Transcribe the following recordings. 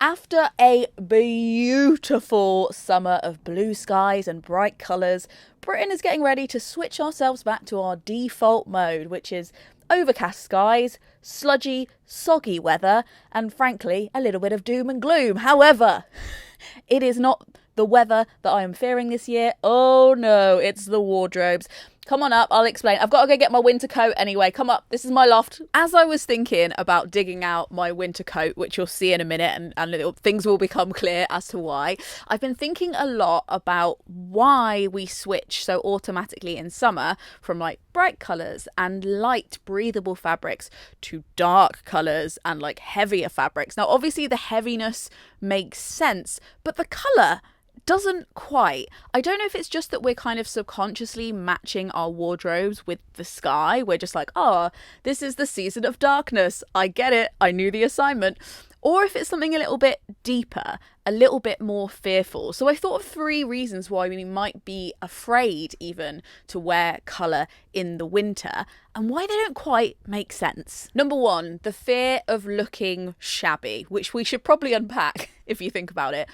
After a beautiful summer of blue skies and bright colours, Britain is getting ready to switch ourselves back to our default mode, which is overcast skies, sludgy, soggy weather, and frankly, a little bit of doom and gloom. However, it is not the weather that I am fearing this year. Oh no, it's the wardrobes. Come on up, I'll explain. I've got to go get my winter coat anyway. Come up, this is my loft. As I was thinking about digging out my winter coat, which you'll see in a minute, and things will become clear as to why, I've been thinking a lot about why we switch so automatically in summer from like bright colours and light breathable fabrics to dark colours and like heavier fabrics. Now obviously the heaviness makes sense, but the colour doesn't quite. I don't know if it's just that we're kind of subconsciously matching our wardrobes with the sky. We're just like, oh, this is the season of darkness. I get it. I knew the assignment. Or if it's something a little bit deeper, a little bit more fearful. So I thought of 3 reasons why we might be afraid even to wear colour in the winter and why they don't quite make sense. Number 1, the fear of looking shabby, which we should probably unpack if you think about it.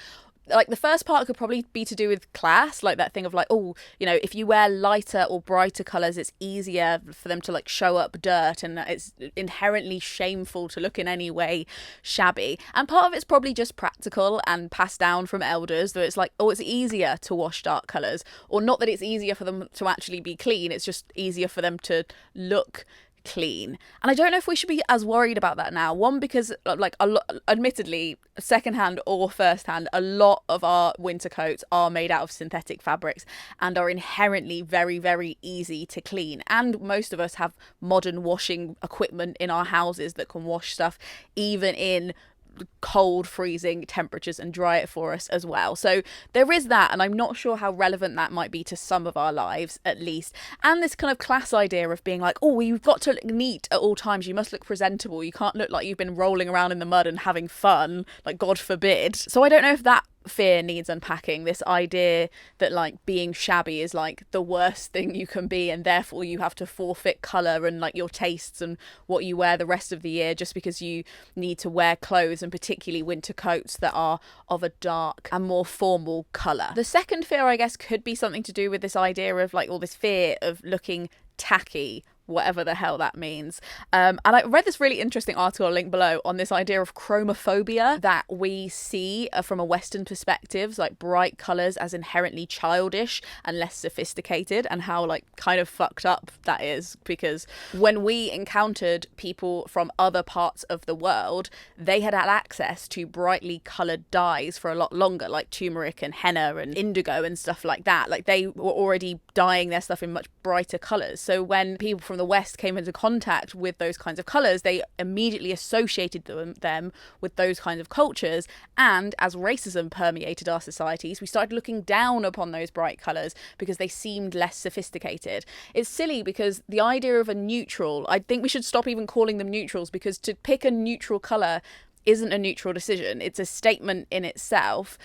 Like the first part could probably be to do with class, like that thing of like, oh, you know, if you wear lighter or brighter colours, it's easier for them to like show up dirt, and it's inherently shameful to look in any way shabby. And part of it's probably just practical and passed down from elders, that it's like, oh, it's easier to wash dark colours, or not that it's easier for them to actually be clean, it's just easier for them to look clean. And I don't know if we should be as worried about that now. One, because like admittedly, secondhand or firsthand, a lot of our winter coats are made out of synthetic fabrics and are inherently very, very easy to clean. And most of us have modern washing equipment in our houses that can wash stuff even in cold freezing temperatures and dry it for us as well. So there is that, and I'm not sure how relevant that might be to some of our lives at least. And this kind of class idea of being like, oh, you've got to look neat at all times, you must look presentable, you can't look like you've been rolling around in the mud and having fun, like God forbid. So I don't know if that fear needs unpacking, this idea that like being shabby is like the worst thing you can be, and therefore you have to forfeit colour and like your tastes and what you wear the rest of the year just because you need to wear clothes, and particularly winter coats that are of a dark and more formal colour. The second fear, I guess, could be something to do with this idea of like all this fear of looking tacky, whatever the hell that means. And I read this really interesting article, I'll link below, on this idea of chromophobia that we see from a Western perspective, like bright colours as inherently childish and less sophisticated, and how like kind of fucked up that is, because when we encountered people from other parts of the world, they had access to brightly coloured dyes for a lot longer, like turmeric and henna and indigo and stuff like that. Like they were already dyeing their stuff in much brighter colours. So when people from the West came into contact with those kinds of colours, they immediately associated them with those kinds of cultures. And as racism permeated our societies, we started looking down upon those bright colours because they seemed less sophisticated. It's silly because the idea of a neutral, I think we should stop even calling them neutrals, because to pick a neutral colour isn't a neutral decision. It's a statement in itself.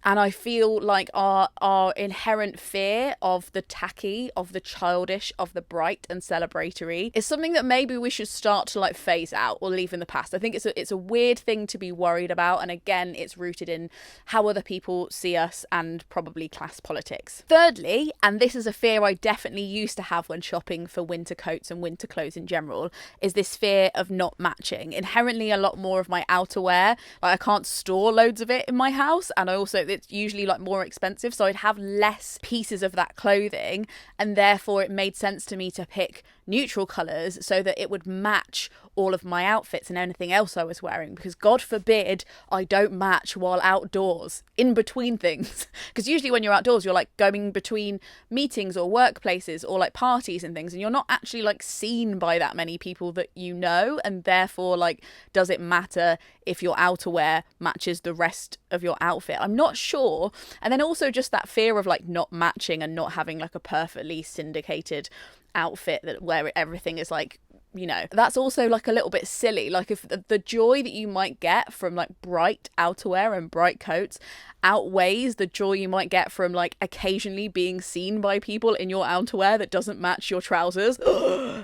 And I feel like our inherent fear of the tacky, of the childish, of the bright and celebratory is something that maybe we should start to like phase out or leave in the past. I think it's a weird thing to be worried about. And again, it's rooted in how other people see us and probably class politics. Thirdly, and this is a fear I definitely used to have when shopping for winter coats and winter clothes in general, is this fear of not matching. Inherently, a lot more of my outerwear, like I can't store loads of it in my house, and I also, it's usually like more expensive, so I'd have less pieces of that clothing, and therefore it made sense to me to pick neutral colours so that it would match all of my outfits and anything else I was wearing, because God forbid I don't match while outdoors in between things. Because usually when you're outdoors, you're like going between meetings or workplaces or like parties and things, and you're not actually like seen by that many people that you know, and therefore like does it matter if your outerwear matches the rest of your outfit? I'm not sure. And then also just that fear of like not matching and not having like a perfectly syndicated outfit that where everything is like you know, that's also like a little bit silly. Like if the joy that you might get from like bright outerwear and bright coats outweighs the joy you might get from like occasionally being seen by people in your outerwear that doesn't match your trousers,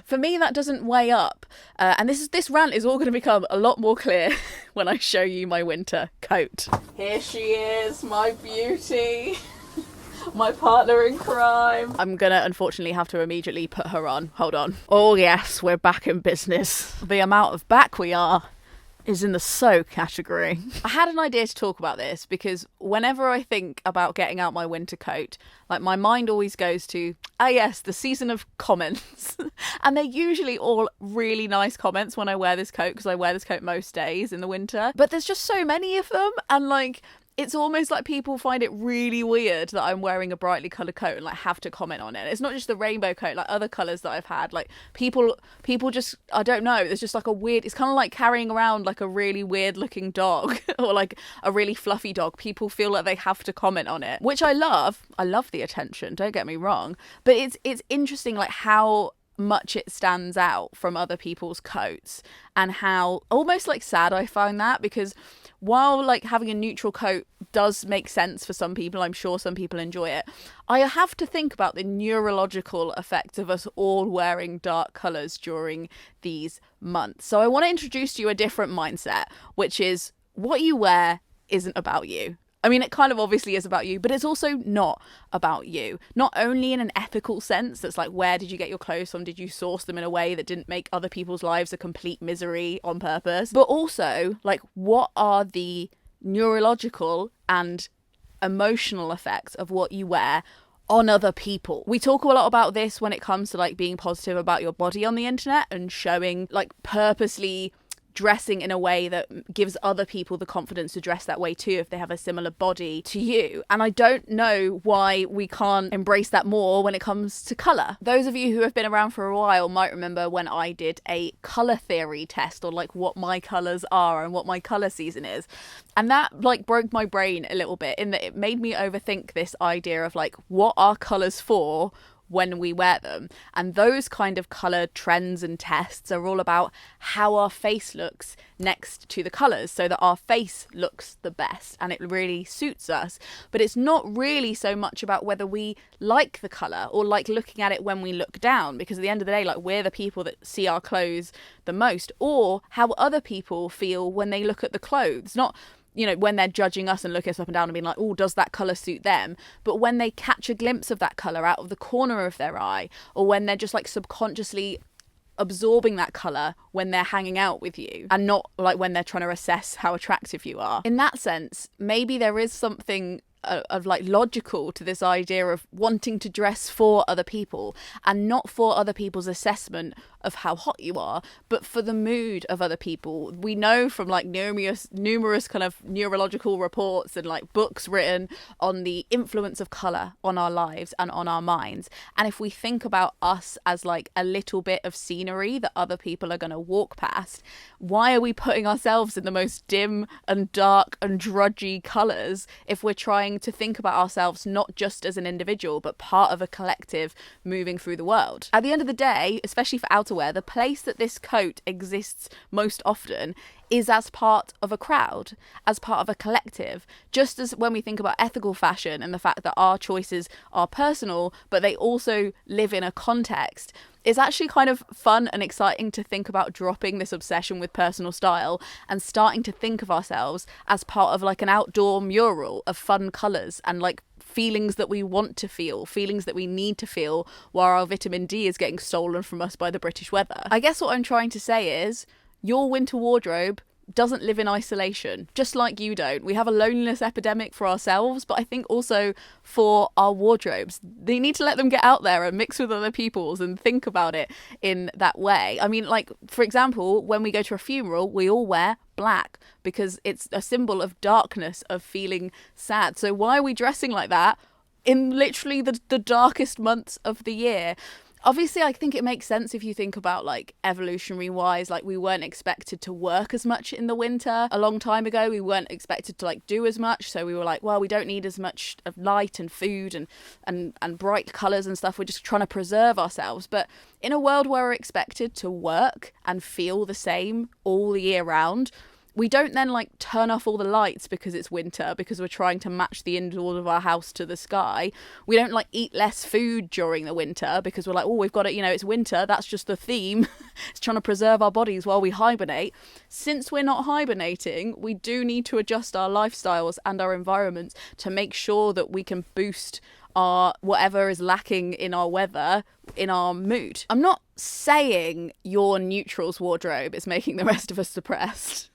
for me that doesn't weigh up. And this rant is all going to become a lot more clear when I show you my winter coat. Here she is, my beauty. My partner in crime. I'm gonna unfortunately have to immediately put her on. Hold on. Oh yes, we're back in business. The amount of back we are is in the so category. I had an idea to talk about this because whenever I think about getting out my winter coat, like my mind always goes to, yes, the season of comments. And they're usually all really nice comments when I wear this coat, because I wear this coat most days in the winter. But there's just so many of them, and like, it's almost like people find it really weird that I'm wearing a brightly coloured coat and like have to comment on it. It's not just the rainbow coat, like other colours that I've had. Like people just, I don't know, there's just like a weird, it's kind of like carrying around like a really weird looking dog or like a really fluffy dog. People feel like they have to comment on it, which I love. I love the attention, don't get me wrong. But it's interesting like how much it stands out from other people's coats, and how almost like sad I find that, because while like having a neutral coat does make sense for some people, I'm sure some people enjoy it, I have to think about the neurological effects of us all wearing dark colours during these months. So I want to introduce to you a different mindset, which is what you wear isn't about you. I mean, it kind of obviously is about you, but it's also not about you. Not only in an ethical sense, that's like, where did you get your clothes from? Did you source them in a way that didn't make other people's lives a complete misery on purpose? But also, like, what are the neurological and emotional effects of what you wear on other people? We talk a lot about this when it comes to like being positive about your body on the internet and showing, like, purposely dressing in a way that gives other people the confidence to dress that way too if they have a similar body to you. And I don't know why we can't embrace that more when it comes to colour. Those of you who have been around for a while might remember when I did a colour theory test on like what my colours are and what my colour season is. And that like broke my brain a little bit, in that it made me overthink this idea of like, what are colours for when we wear them? And those kind of colour trends and tests are all about how our face looks next to the colours, so that our face looks the best and it really suits us. But it's not really so much about whether we like the colour or like looking at it when we look down, because at the end of the day, like, we're the people that see our clothes the most, or how other people feel when they look at the clothes. Not, you know, when they're judging us and looking us up and down and being like, oh, does that colour suit them? But when they catch a glimpse of that colour out of the corner of their eye, or when they're just like subconsciously absorbing that colour when they're hanging out with you, and not like when they're trying to assess how attractive you are. In that sense, maybe there is something of like logical to this idea of wanting to dress for other people, and not for other people's assessment of how hot you are, but for the mood of other people. We know from like numerous kind of neurological reports and like books written on the influence of colour on our lives and on our minds. And if we think about us as like a little bit of scenery that other people are going to walk past, why are we putting ourselves in the most dim and dark and drudgy colours if we're trying to think about ourselves not just as an individual but part of a collective moving through the world? At the end of the day, especially for outerwear, the place that this coat exists most often is as part of a crowd, as part of a collective. Just as when we think about ethical fashion and the fact that our choices are personal, but they also live in a context, it's actually kind of fun and exciting to think about dropping this obsession with personal style and starting to think of ourselves as part of like an outdoor mural of fun colours and like feelings that we want to feel, feelings that we need to feel, while our vitamin D is getting stolen from us by the British weather. I guess what I'm trying to say is, your winter wardrobe doesn't live in isolation, just like you don't. We have a loneliness epidemic for ourselves, but I think also for our wardrobes. They need to let them get out there and mix with other people's and think about it in that way. I mean, like, for example, when we go to a funeral, we all wear black because it's a symbol of darkness, of feeling sad. So why are we dressing like that in literally the darkest months of the year? Obviously, I think it makes sense if you think about like evolutionary wise, like we weren't expected to work as much in the winter a long time ago. We weren't expected to like do as much. So we were like, well, we don't need as much of light and food and bright colours and stuff. We're just trying to preserve ourselves. But in a world where we're expected to work and feel the same all the year round, we don't then like turn off all the lights because it's winter, because we're trying to match the indoors of our house to the sky. We don't like eat less food during the winter because we're like, oh, we've got it, you know, it's winter. That's just the theme. It's trying to preserve our bodies while we hibernate. Since we're not hibernating, we do need to adjust our lifestyles and our environments to make sure that we can boost our whatever is lacking in our weather, in our mood. I'm not saying your neutrals wardrobe is making the rest of us depressed,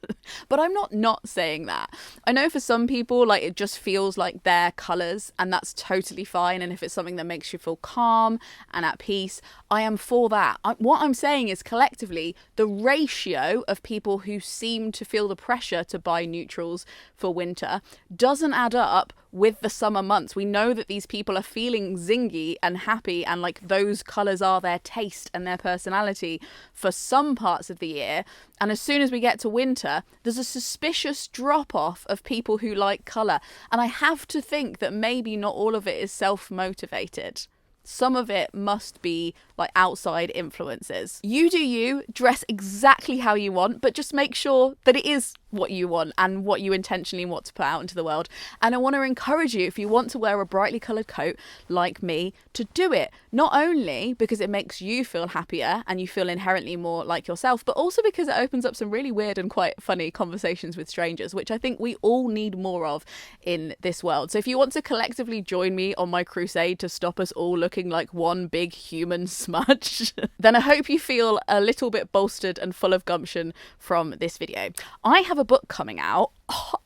but I'm not saying that. I know for some people, like, it just feels like their colours, and that's totally fine. And if it's something that makes you feel calm and at peace, I am for that. What I'm saying is, collectively, the ratio of people who seem to feel the pressure to buy neutrals for winter doesn't add up with the summer months. We know that these people are feeling zingy and happy, and like those colours are their taste and their personality for some parts of the year. And as soon as we get to winter, there's a suspicious drop off of people who like colour. And I have to think that maybe not all of it is self-motivated. Some of it must be like outside influences. You do you, dress exactly how you want, but just make sure that it is what you want and what you intentionally want to put out into the world. And I want to encourage you, if you want to wear a brightly coloured coat like me, to do it. Not only because it makes you feel happier and you feel inherently more like yourself, but also because it opens up some really weird and quite funny conversations with strangers, which I think we all need more of in this world. So if you want to collectively join me on my crusade to stop us all looking like one big human smudge, then I hope you feel a little bit bolstered and full of gumption from this video. I have a book coming out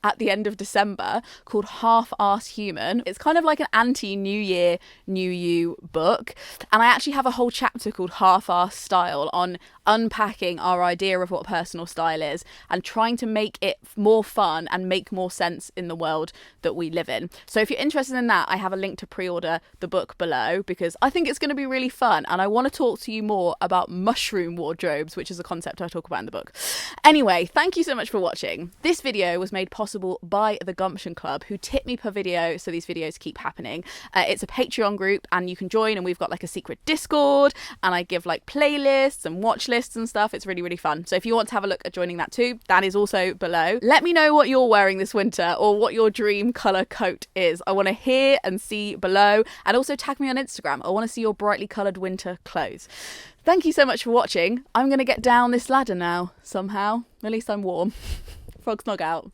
at the end of December called Half-Arsed Human. It's kind of like an anti-New Year, New You book. And I actually have a whole chapter called Half-Arsed Style on unpacking our idea of what personal style is and trying to make it more fun and make more sense in the world that we live in. So if you're interested in that, I have a link to pre-order the book below, because I think it's going to be really fun. And I want to talk to you more about mushroom wardrobes, which is a concept I talk about in the book. Anyway, thank you so much for watching. This video was made possible by the Gumption Club, who tip me per video so these videos keep happening. It's a Patreon group and you can join, and we've got like a secret Discord, and I give like playlists and watch lists and stuff. It's really, really fun. So if you want to have a look at joining that too, that is also below. Let me know what you're wearing this winter or what your dream colour coat is. I want to hear and see below, and also tag me on Instagram. I want to see your brightly coloured winter clothes. Thank you so much for watching. I'm going to get down this ladder now somehow. At least I'm warm. Frog snog out.